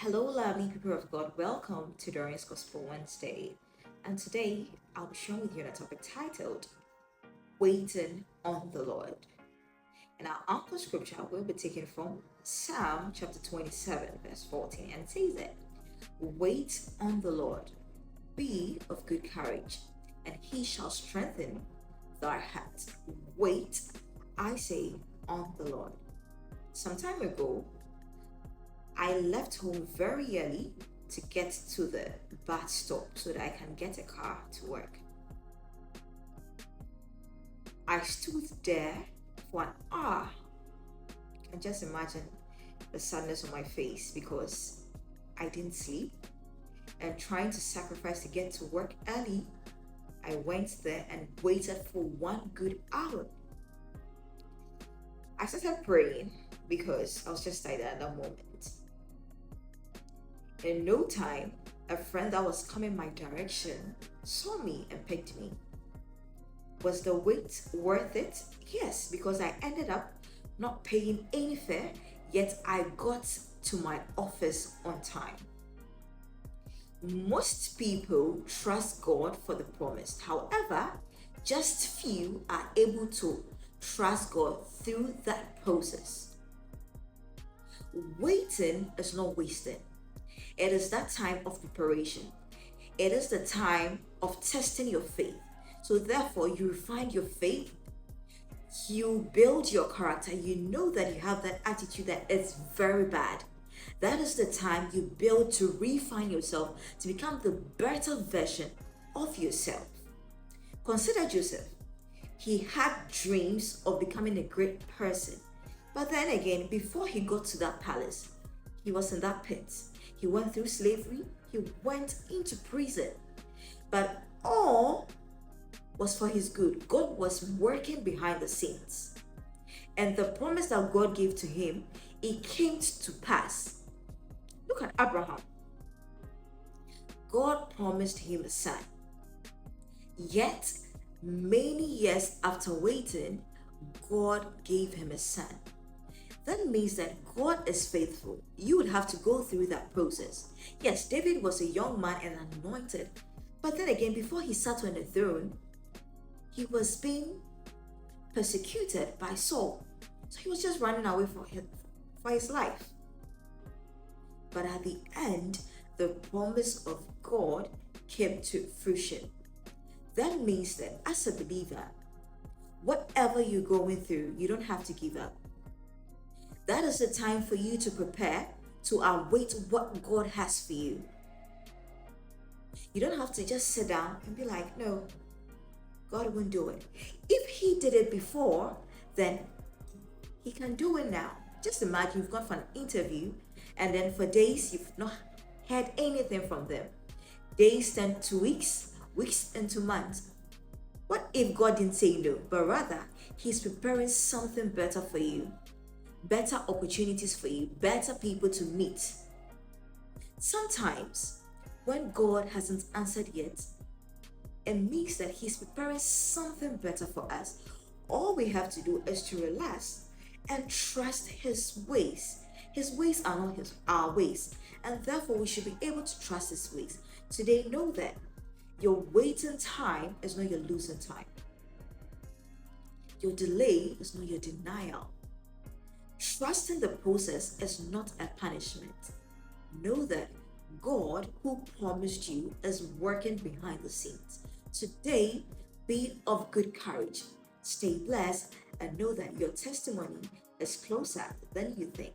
Hello, lovely people of God. Welcome to Doreen's Gospel Wednesday. And today I'll be sharing with you a topic titled Waiting on the Lord. And our anchor scripture will be taken from Psalm chapter 27, verse 14. And it says that, Wait on the Lord, be of good courage, and he shall strengthen thy heart. Wait, I say, on the Lord. Some time ago, I left home very early to get to the bus stop so that I can get a car to work. I stood there for an hour. And just imagine the sadness on my face because I didn't sleep and trying to sacrifice to get to work early. I went there and waited for 1 good hour. I started praying because I was just tired at that moment. In no time, a friend that was coming my direction saw me and picked me. Was the wait worth it? Yes, because I ended up not paying any fare, yet I got to my office on time. Most people trust God for the promise. However, just few are able to trust God through that process. Waiting is not wasted. It is that time of preparation. It is the time of testing your faith. So therefore, you refine your faith. You build your character. You know that you have that attitude that it's very bad. That is the time you build to refine yourself to become the better version of yourself. Consider Joseph. He had dreams of becoming a great person. But then again, before he got to that palace, he was in that pit. He went through slavery. He went into prison. But all was for his good. God was working behind the scenes. And the promise that God gave to him, it came to pass. Look at Abraham. God promised him a son. Yet, many years after waiting, God gave him a son. That means that God is faithful. You would have to go through that process. Yes, David was a young man and anointed. But then again, before he sat on the throne, he was being persecuted by Saul. So he was just running away for his life. But at the end, the promise of God came to fruition. That means that as a believer, whatever you're going through, you don't have to give up. That is the time for you to prepare to await what God has for you. You don't have to just sit down and be like, no, God won't do it. If he did it before, then he can do it now. Just imagine you've gone for an interview and then for days you've not heard anything from them. Days turn to weeks, weeks into months. What if God didn't say no, but rather he's preparing something better for you? Better opportunities for you, better people to meet. Sometimes, when God hasn't answered yet, it means that he's preparing something better for us. All we have to do is to relax and trust his ways. His ways are not our ways, and therefore we should be able to trust his ways. Today, know that your waiting time is not your losing time. Your delay is not your denial. Trusting the process is not a punishment. Know that God, who promised you, is working behind the scenes. Today, be of good courage, stay blessed, and know that your testimony is closer than you think.